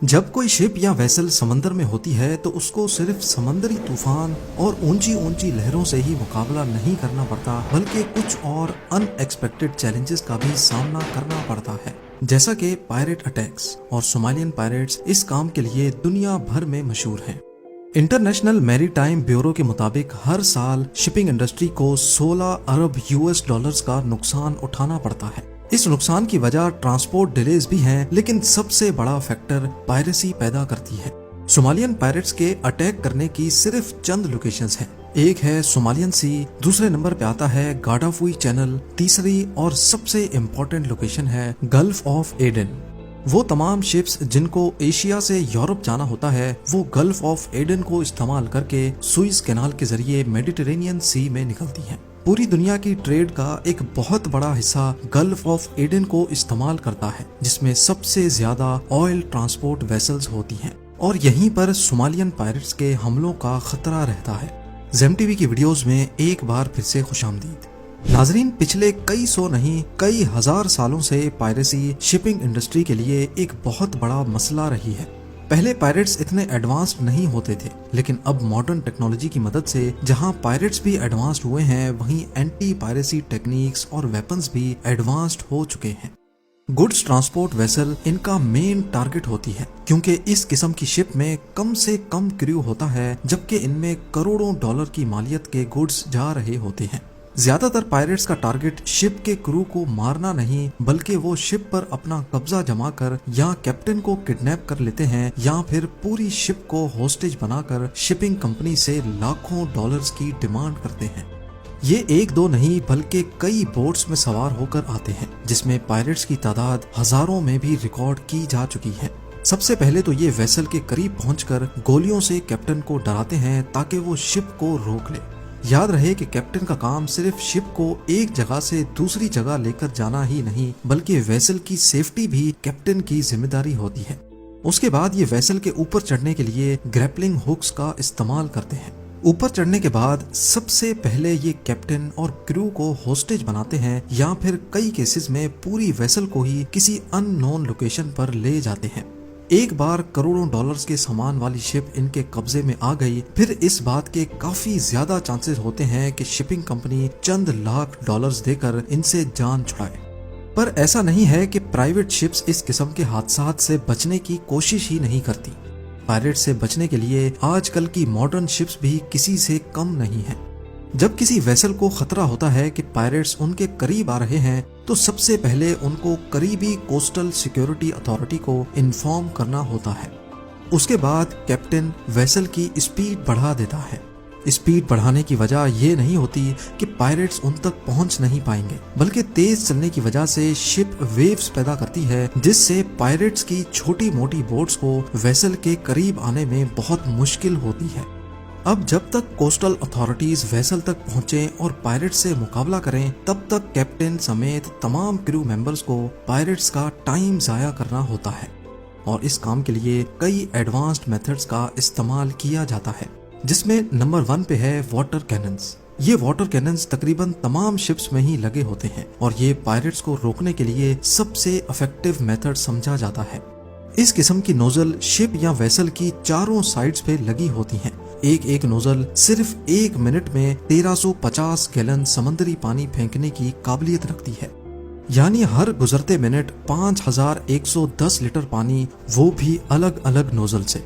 जब कोई शिप या वेसल समंदर में होती है तो उसको सिर्फ समंदरी तूफान और ऊंची ऊंची लहरों से ही मुकाबला नहीं करना पड़ता, बल्कि कुछ और अनएक्सपेक्टेड चैलेंजेस का भी सामना करना पड़ता है, जैसा कि पायरेट अटैक्स। और सोमालियन पायरेट्स इस काम के लिए दुनिया भर में मशहूर हैं। इंटरनेशनल मैरीटाइम ब्यूरो के मुताबिक हर साल शिपिंग इंडस्ट्री को 16 अरब यूएस डॉलर्स का नुकसान उठाना पड़ता है। इस नुकसान की वजह ट्रांसपोर्ट डिलेज भी हैं, लेकिन सबसे बड़ा फैक्टर पायरेसी पैदा करती है। सोमालियन पायरेट्स के अटैक करने की सिर्फ चंद लोकेशंस हैं। एक है सोमालियन सी, दूसरे नंबर पे आता है गाडाफुई चैनल, तीसरी और सबसे इम्पोर्टेंट लोकेशन है गल्फ ऑफ एडन। वो तमाम शिप्स जिनको एशिया से यूरोप जाना होता है, वो गल्फ ऑफ एडन को इस्तेमाल करके सुइज कैनाल के जरिए मेडिटेरेनियन सी में निकलती हैं। पूरी दुनिया की ट्रेड का एक बहुत बड़ा हिस्सा गल्फ ऑफ एडन को इस्तेमाल करता है, जिसमें सबसे ज्यादा ऑयल ट्रांसपोर्ट वेसल्स होती हैं, और यहीं पर सोमालियन पायरेट्स के हमलों का खतरा रहता है। ज़ेम टीवी की वीडियोस में एक बार फिर से खुशामदीद। नाजरीन, पिछले कई सौ नहीं कई हजार सालों से पायरेसी शिपिंग इंडस्ट्री के लिए एक बहुत बड़ा मसला रही है। पहले पायरेट्स इतने एडवांस्ड नहीं होते थे, लेकिन अब मॉडर्न टेक्नोलॉजी की मदद से जहां पायरेट्स भी एडवांस्ड हुए हैं, वहीं एंटी पायरेसी टेक्निक्स और वेपन्स भी एडवांस्ड हो चुके हैं। गुड्स ट्रांसपोर्ट वेसल इनका मेन टारगेट होती है, क्योंकि इस किस्म की शिप में कम से कम क्रू होता है, जबकि इनमें करोड़ों डॉलर की मालियत के गुड्स जा रहे होते हैं। ज्यादातर पायरेट्स का टारगेट शिप के क्रू को मारना नहीं, बल्कि वो शिप पर अपना कब्जा जमा कर या कैप्टन को किडनैप कर लेते हैं, या फिर पूरी शिप को होस्टेज बनाकर शिपिंग कंपनी से लाखों डॉलर्स की डिमांड करते हैं। ये एक दो नहीं बल्कि कई बोट्स में सवार होकर आते हैं, जिसमें पायरेट्स की तादाद हजारों में भी रिकॉर्ड की जा चुकी है। सबसे पहले तो ये वेसल के करीब पहुंचकर गोलियों से कैप्टन को डराते हैं, ताकि वो शिप को रोक ले। याद रहे कि कैप्टन का काम सिर्फ शिप को एक जगह से दूसरी जगह लेकर जाना ही नहीं, बल्कि वेसल की सेफ्टी भी कैप्टन की जिम्मेदारी होती है। उसके बाद ये वेसल के ऊपर चढ़ने के लिए ग्रैपलिंग हुक्स का इस्तेमाल करते हैं। ऊपर चढ़ने के बाद सबसे पहले ये कैप्टन और क्रू को होस्टेज बनाते हैं, या फिर कई केसेस में पूरी वेसल को ही किसी अननोन लोकेशन पर ले जाते हैं। एक बार करोड़ों डॉलर्स के सामान वाली शिप इनके कब्जे में आ गई, फिर इस बात के काफी ज्यादा चांसेस होते हैं कि शिपिंग कंपनी चंद लाख डॉलर्स देकर इनसे जान छुड़ाए। पर ऐसा नहीं है कि प्राइवेट शिप्स इस किस्म के हादसात से बचने की कोशिश ही नहीं करती। पायरेट से बचने के लिए आजकल की मॉडर्न शिप्स भी किसी से कम नहीं है। जब किसी वेसल को खतरा होता है कि पायरेट्स उनके करीब आ रहे हैं, तो सबसे पहले उनको करीबी कोस्टल सिक्योरिटी अथॉरिटी को इन्फॉर्म करना होता है। उसके बाद कैप्टन वेसल की स्पीड बढ़ा देता है। स्पीड बढ़ाने की वजह ये नहीं होती कि पायरेट्स उन तक पहुंच नहीं पाएंगे, बल्कि तेज चलने की वजह से शिप वेव्स पैदा करती है, जिससे पायरेट्स की छोटी मोटी बोट्स को वेसल के करीब आने में बहुत मुश्किल होती है। अब जब तक कोस्टल अथॉरिटीज वेसल तक पहुंचे और पायरेट्स से मुकाबला करें, तब तक कैप्टन समेत तमाम क्रू मेंबर्स को पायरेट्स का टाइम जाया करना होता है, और इस काम के लिए कई एडवांस्ड मेथड्स का इस्तेमाल किया जाता है, जिसमें नंबर 1 पे है वाटर कैनन्स। ये वाटर कैनन्स तकरीबन तमाम शिप्स में ही लगे होते हैं, और ये पायरेट्स को रोकने के लिए सबसे इफेक्टिव मेथड समझा जाता है। इस किस्म की नोजल शिप या वेसल की चारों साइड्स पे लगी होती हैं। एक एक नोजल सिर्फ 1 मिनट में 1350 गैलन समंदरी पानी फेंकने की काबिलियत रखती है, यानी हर गुजरते मिनट 5110 लीटर पानी, वो भी अलग अलग नोजल से।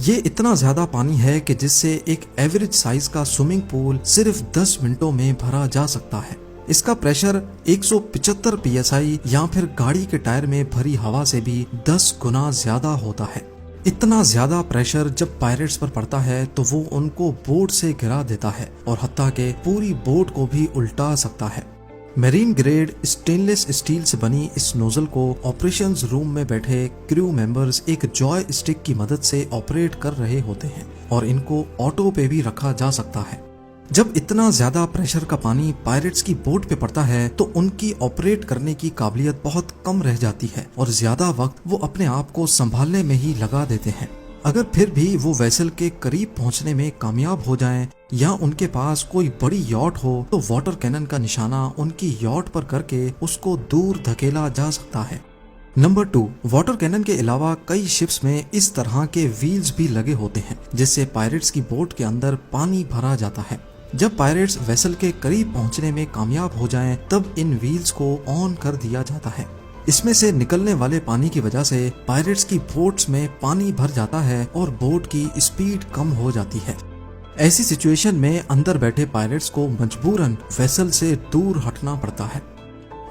ये इतना ज्यादा पानी है कि जिससे एक एवरेज साइज का स्विमिंग पूल सिर्फ 10 मिनटों में भरा जा सकता है। इसका प्रेशर 175 psi या फिर गाड़ी के टायर में भरी हवा से भी 10 गुना ज्यादा होता है। इतना ज्यादा प्रेशर जब पायरेट्स पर पड़ता है तो वो उनको बोट से गिरा देता है, और हत्ता के पूरी बोट को भी उल्टा सकता है। मेरीन ग्रेड स्टेनलेस स्टील से बनी इस नोजल को ऑपरेशंस रूम में बैठे क्रू मेंबर्स एक जॉय स्टिक की मदद से ऑपरेट कर रहे होते हैं, और इनको ऑटो पे भी रखा जा सकता है। जब इतना ज्यादा प्रेशर का पानी पायरेट्स की बोट पे पड़ता है, तो उनकी ऑपरेट करने की काबिलियत बहुत कम रह जाती है, और ज्यादा वक्त वो अपने आप को संभालने में ही लगा देते हैं। अगर फिर भी वो वेसल के करीब पहुंचने में कामयाब हो जाएं, या उनके पास कोई बड़ी यॉट हो, तो वाटर कैनन का निशाना उनकी यॉट पर करके उसको दूर धकेला जा सकता है। नंबर 2, वाटर कैनन के अलावा कई शिप्स में इस तरह के व्हील्स भी लगे होते हैं जिससे पायरेट्स की बोट के अंदर पानी भरा जाता है। जब पायरेट्स वेसल के करीब पहुंचने में कामयाब हो जाएं, तब इन व्हील्स को ऑन कर दिया जाता है। इसमें से निकलने वाले पानी की वजह से पायरेट्स की बोट्स में पानी भर जाता है और बोट की स्पीड कम हो जाती है। ऐसी सिचुएशन में अंदर बैठे पायरेट्स को मजबूरन वेसल से दूर हटना पड़ता है।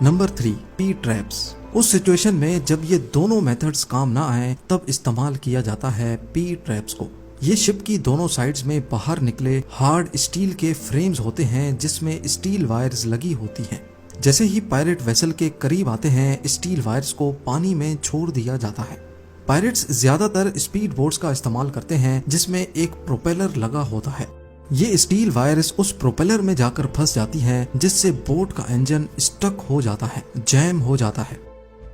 Number 3, P traps. उस सिचुएशन में जब ये दोनों मेथड्स काम ना आए तब इस्तेमाल किया जाता है पी ट्रैप्स को। ये शिप की दोनों साइड्स में बाहर निकले हार्ड स्टील के फ्रेम्स होते हैं जिसमें स्टील वायर्स लगी होती हैं। जैसे ही पायरेट वेसल के करीब आते हैं, स्टील वायर्स को पानी में छोड़ दिया जाता है। पायरेट्स ज्यादातर स्पीड बोट्स का इस्तेमाल करते हैं जिसमें एक प्रोपेलर लगा होता है। ये स्टील वायर्स उस प्रोपेलर में जाकर फंस जाती हैं जिससे बोट का इंजन स्टक हो जाता है, जैम हो जाता है।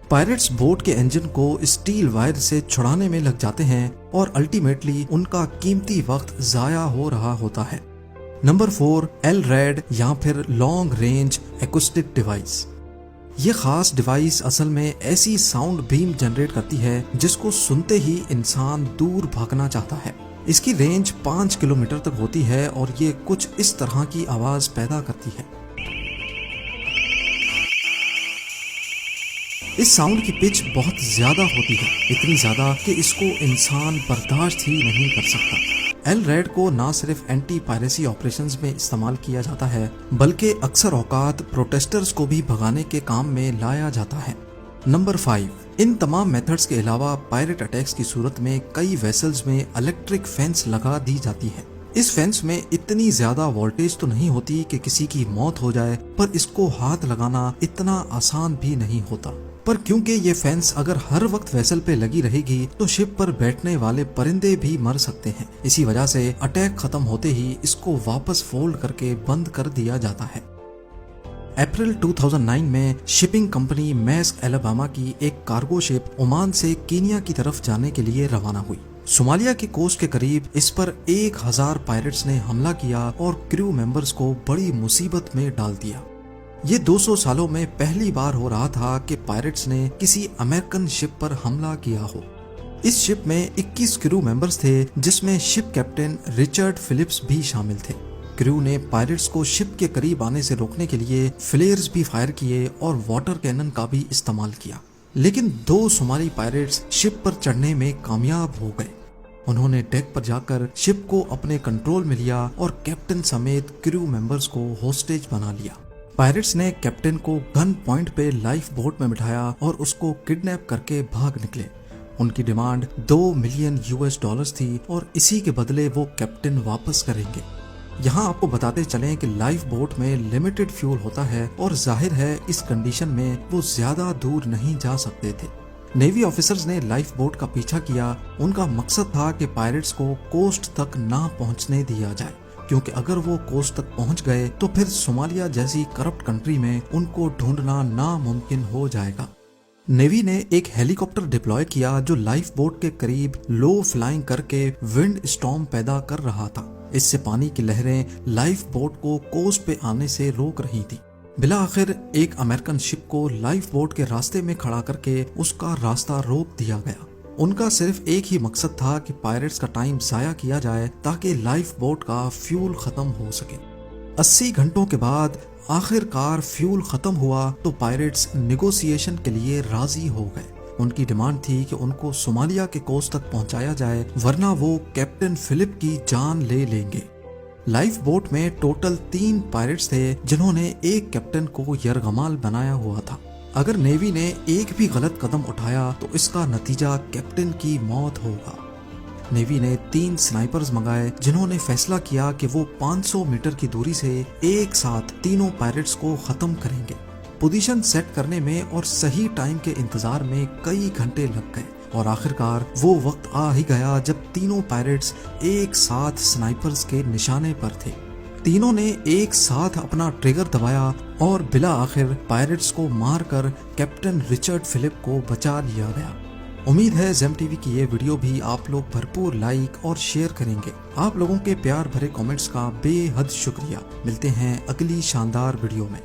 पायरेट्स बोट के इंजन को स्टील वायर से छुड़ाने में लग जाते हैं और अल्टीमेटली उनका कीमती वक्त जाया हो रहा होता है। नंबर 4, LRAD या फिर लॉन्ग रेंज एक्यूस्टिक डिवाइस। ये खास डिवाइस असल में ऐसी साउंड बीम जनरेट करती है जिसको सुनते ही इंसान दूर भागना चाहता है। इसकी रेंज 5 किलोमीटर तक होती है और ये कुछ इस तरह की आवाज पैदा करती है। इस साउंड की पिच बहुत ज्यादा होती है, इतनी ज्यादा कि इसको इंसान बर्दाश्त ही नहीं कर सकता। LRAD को ना सिर्फ एंटी पायरेसी ऑपरेशंस में इस्तेमाल किया जाता है बल्कि अक्सर औकात प्रोटेस्टर्स को भी भगाने के काम में लाया जाता है। नंबर 5, इन तमाम मेथड्स के अलावा पायरेट अटैक्स की सूरत में कई वेसल्स में इलेक्ट्रिक फेंस लगा दी जाती है। इस फेंस में इतनी ज्यादा वोल्टेज तो नहीं होती कि किसी की मौत हो जाए, पर इसको हाथ लगाना इतना आसान भी नहीं होता। पर क्योंकि ये फेंस अगर हर वक्त वेसल पे लगी रहेगी तो शिप पर बैठने वाले परिंदे भी मर सकते हैं। इसी वजह से अटैक खत्म होते ही इसको वापस फोल्ड करके बंद कर दिया जाता है। अप्रैल 2009 में शिपिंग कंपनी मैस्क एलाबामा की एक कार्गो शिप ओमान से कीनिया की तरफ जाने के लिए रवाना हुई। सोमालिया की कोस्ट के करीब इस पर 1000 पायरेट्स ने हमला किया और क्रू मेंबर्स को बड़ी मुसीबत में डाल दिया। ये 200 सालों में पहली बार हो रहा था कि पायरेट्स ने किसी अमेरिकन शिप पर हमला किया हो। इस शिप में 21 क्रू मेंबर्स थे जिसमें शिप कैप्टन रिचर्ड फिलिप्स भी शामिल थे। क्रू ने पायरेट्स को शिप के करीब आने से रोकने के लिए फ्लेयर्स भी फायर किए और वाटर कैनन का भी इस्तेमाल किया, लेकिन 2 सोमाली पायरेट्स शिप पर चढ़ने में कामयाब हो गए। उन्होंने डेक पर जाकर शिप को अपने कंट्रोल में लिया और कैप्टन समेत क्रू मेंबर्स को होस्टेज बना लिया। पायरेट्स ने कैप्टन को गन पॉइंट पे लाइफ बोट में बिठाया और उसको किडनैप करके भाग निकले। उनकी डिमांड $2 मिलियन थी और इसी के बदले वो कैप्टन वापस करेंगे। यहाँ आपको बताते चलें कि लाइफ बोट में लिमिटेड फ्यूल होता है और जाहिर है इस कंडीशन में वो ज्यादा दूर नहीं जा सकते थे। नेवी ऑफिसर्स ने लाइफ बोट का पीछा किया। उनका मकसद था कि पायरेट्स को कोस्ट तक ना पहुंचने दिया जाए, क्योंकि अगर वो कोस्ट तक पहुंच गए तो फिर सोमालिया जैसी करप्ट कंट्री में उनको ढूंढना नामुमकिन हो जाएगा। नेवी ने एक हेलीकॉप्टर डिप्लॉय किया जो लाइफ बोट के करीब लो फ्लाइंग करके विंड स्टॉर्म पैदा कर रहा था। इससे पानी की लहरें लाइफ बोट को कोस्ट पे आने से रोक रही थी। बिला आखिर एक अमेरिकन शिप को लाइफ बोट के रास्ते में खड़ा करके उसका रास्ता रोक दिया गया। उनका सिर्फ एक ही मकसद था कि पायरेट्स का टाइम जाया किया जाए ताकि लाइफ बोट का फ्यूल खत्म हो सके। 80 घंटों के बाद आखिरकार फ्यूल खत्म हुआ तो पायरेट्स निगोसिएशन के लिए राजी हो गए। उनकी डिमांड थी कि उनको सोमालिया के कोस्ट तक पहुंचाया जाए, वरना वो कैप्टन फिलिप की जान ले लेंगे। लाइफ बोट में टोटल 3 पायरेट्स थे जिन्होंने एक कैप्टन को यरगमाल बनाया हुआ था। अगर नेवी ने एक भी गलत कदम उठाया तो इसका नतीजा कैप्टन की मौत होगा। नेवी ने 3 स्नाइपर्स मंगाए जिन्होंने फैसला किया कि वो 500 मीटर की दूरी से एक साथ तीनों पायरेट्स को खत्म करेंगे। पोजीशन सेट करने में और सही टाइम के इंतजार में कई घंटे लग गए और आखिरकार वो वक्त आ ही गया जब तीनों पायरेट्स एक साथ स्नाइपर्स के निशाने पर थे। तीनों ने एक साथ अपना ट्रिगर दबाया और बिला आखिर पायरेट्स को मारकर कैप्टन रिचर्ड फिलिप को बचा लिया गया। उम्मीद है जेम टीवी की ये वीडियो भी आप लोग भरपूर लाइक और शेयर करेंगे। आप लोगों के प्यार भरे कमेंट्स का बेहद शुक्रिया। मिलते हैं अगली शानदार वीडियो में।